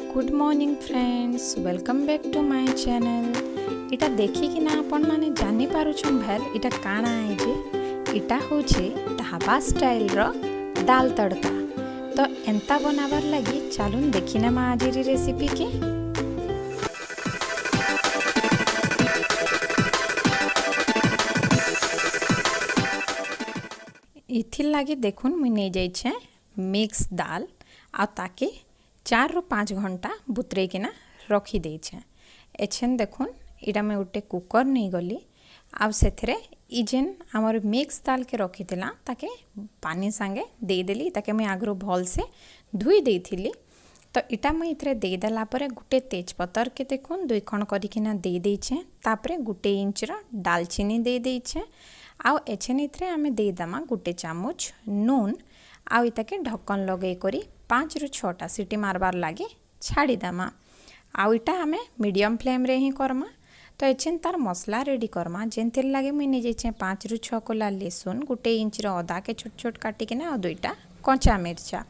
Good morning friends, welcome back to my channel. इटा देखिकी ना आपण माने जानि पारुछन भेल इटा काना है जे इटा होछे ढाबा स्टाइल रो दाल तड़का। तो एंता बनावर लगी चालून देखिना मा आजिरी रेसिपी के। इथिर लगी देखुन मुई नहीं जाई छे मिक्स दाल आ ताके 4 ରୁ 5 घंटा बुतरे किना रखी दे छे। एछन देखुन इटा मैं उठे कुकर नहीं गली आब सेथरे ई जेन हमर मिक्स दाल के रखी थिला ताके पानी संगे दे देली ताके मैं आगरो भल से धुई देइथिली। तो इटा मैं इथरे दे देला परे गुटे तेज पत्तर के देखुन 2 खण करी किना दे दे छे। तापरे गुटे इंच रो दालचीनी दे दे छे। आउ एछन इथरे आमे दे दमा गुटे चामच नून आउ इताके ढक्कन लगे करी 5 ରୁ 6टा सीटी मारबार लगे छाड़ी दमा। आउ इटा हमें मीडियम फ्लेम रे ही करमा। तो एछन तार मसला रेडी करमा जेनतिर लगे मुई नहीं जाइछे 5 ରୁ 6 कोला लहसुन गुटे इंच रो अदा के छोट छोट काटी के ना 2टा कंचा मिर्चा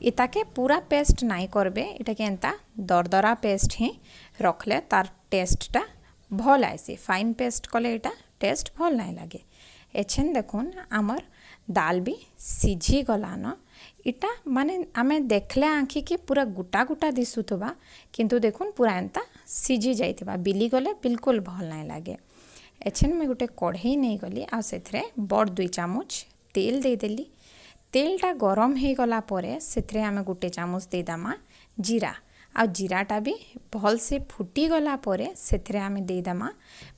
इताके पूरा पेस्ट नाई करबे। इटा के एंता दरदरा पेस्ट ही रखले तार टेस्टटा भल आइसी। फाइन पेस्ट कले इटा टेस्ट भल नहीं लगे। एछन देखुन आमर दाल भी सीझी गलान। इटा माने आमे देखले आँखी के पूरा गुटा गुटा दिसुथबा किंतु देखुन पूरा एंता सीझी जाइथिबा बिली गले बिल्कुल भल नहीं लगे। एछन में गुटे कढ़ई नहीं गली आ सेथरे बड़ 2 चामच तेल दे देली। तेलटा गरम हो गला परे सेथरे आमे गुटे चामच दे दामा जीरा आ जीराटा भी भल से फुटी गला परे सेथरे आमे दे दामा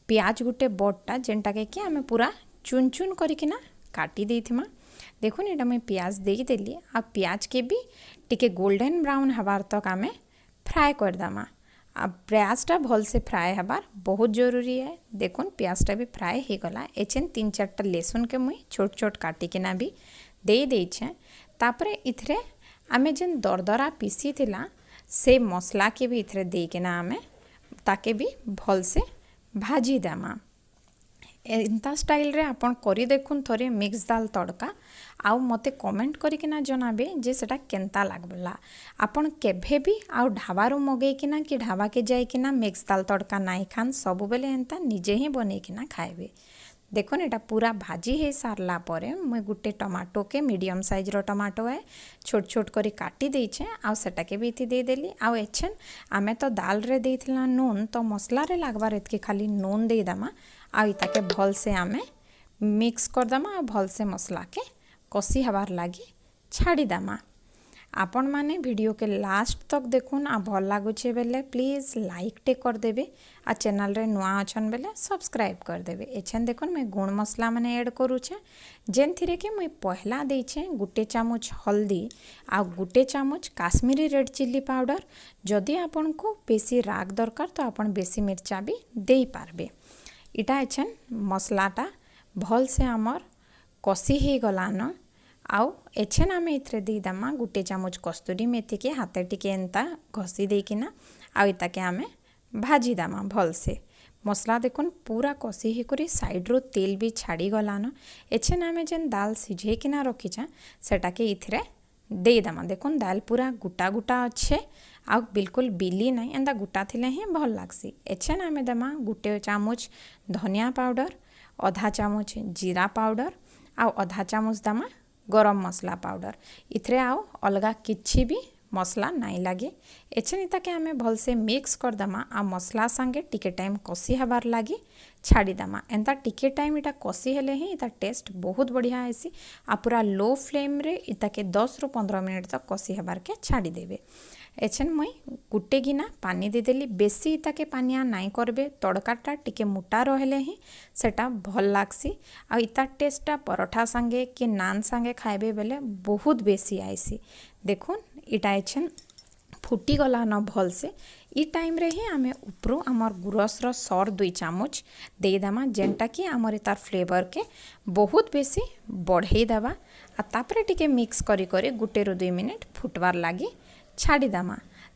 प्याज गुटे बड़टा जेनटा के आमे पूरा चुन चुन करिकिना काटी देथिमा। देखुन एटा मैं प्याज दे देली आ प्याज के भी टिके गोल्डन ब्राउन हबार तक आमे फ्राए कर दामा। आ प्याजटा भल से फ्राए हबार बहुत जरूरी है। देखुन प्याजटा भी फ्राए हो गला। एछन 3-4टा लहसुन के मुई छोट छोट काटी किना भी दे दे छे। तापरे इथरे आमे जेन दरदरा पीसी थिला से मसला के भी इथरे दे किना आमे ताके भी भल से भाजी दामा। एंता स्टाइल रे आपन करी देखुन थोरे मिक्स दाल तड़का आउ मते कमेंट करिकिना जनाबे जे सेटा केंता लागबला। आपन केभे भी आउ ढाबारू मगे किना कि ढाबा के जाय किना मिक्स दाल तड़का नाई खान सब बेले एंता निजे ही बने किना खाइबे। देखुन एटा पूरा भाजी हे सारला परे मैं गुटे टमाटो के मीडियम साइज रो टमाटो है छोट छोट करी काटी दे छे आउ सेटा के भी इति दे देली। आउ एछन आमे तो दाल रे देथिला नून तो मसला रे लागबार एतके खाली नून दे दमा आ इताके भल से आमे मिक्स कर दमा आ भल से मसला के कसी हबार लागी छाड़ी दमा। आपण माने वीडियो के लास्ट तक देखुन आ भल लागुछे बेले प्लीज लाइक टे कर देबे आ चैनल रे नुआ अछन बेले सब्सक्राइब कर देबे। एछन देखुन मैं गुण मसला माने ऐड करूछे जेनथिरे के मैं पहला देछे गुटे चामच हल्दी आ गुटे चामच काश्मीरी रेड चिल्ली पाउडर। जदि आपन को बेसी राग दरकार तो आपन बेसी मिर्चा भी देई पारबे। इटा एछन मसलाटा भल से आमर कसी ही गलान। आउ एछन आमे इथरे दे दमा गुटे चामच कस्तूरी मेथी के हाथे टिके एंता घसी देकिना आउ इताके आमे भाजी दामा भल से। मसला देखुन पूरा कसी ही करी साइड रो तेल भी छाड़ी गलान। एछन आमे जेन दाल सिझे किना रखीछा सेटा के इथरे दे दमा। देखुन दाल पूरा गुटा गुटा अच्छे आउ बिल्कुल बिली नहीं एंता गुटा थिले ही भल लागसी। एछन आमे दमा गुटे चामच धनिया पाउडर आधा चामच जीरा पाउडर आउ आधा चामच दमा गरम मसला पाउडर। इथरे आओ अलगा किछि भी मसला नाई लगे। एछन इताके आमे भल से मिक्स कर दमा आ मसला संगे टिके टाइम कसी हबार लागी छाड़ी दमा। एंता टिके टाइम इटा कसी हेले ही इता टेस्ट बहुत बढ़िया आइसी। आ पूरा लो फ्लेम रे इताके 10 ରୁ 15 मिनट तक कसी हबार के छाड़ी देबे। एछन मुई गुटे गिना पानी दे देली। बेसी इताके पानिया नाई करबे तड़काटा टिके मोटा रहले ही सेटा भल लागसी। आ इता टेस्टटा परोठा संगे कि नान संगे खाइबे बेले बहुत बेसी आइसी। देखुन इटा एछन फुटी गला न भल से। ई टाइम रे ही आमे उपरो आमर गुरस रो सर 2 चामच दे दमा जेनटा कि आमर तार फ्लेवर के बहुत बेसी बढ़े दबा। आ तापरे टिके मिक्स करी करी गुटे ରୁ 2 मिनिट फुटवार लागी छाड़ी दमा।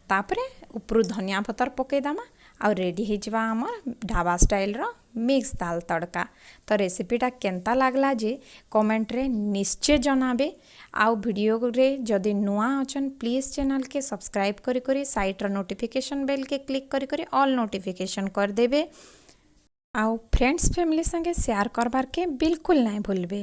तापरे उपरू धनिया पत्तर पके दमा और रेडी हो जावा आमर ढाबा स्टाइल रो मिक्स दाल तड़का। तो रेसिपीटा केंता लागला जे कमेंट रे निश्चय जनाबे। आउ वीडियो रे जदि नुआ अछन प्लीज चैनल के सब्सक्राइब करी करी साइट रो नोटिफिकेशन बेल के क्लिक करी करी ऑल नोटिफिकेशन कर देबे। आउ फ्रेंड्स फैमिली संगे शेयर करबार के बिल्कुल नहीं भूलबे।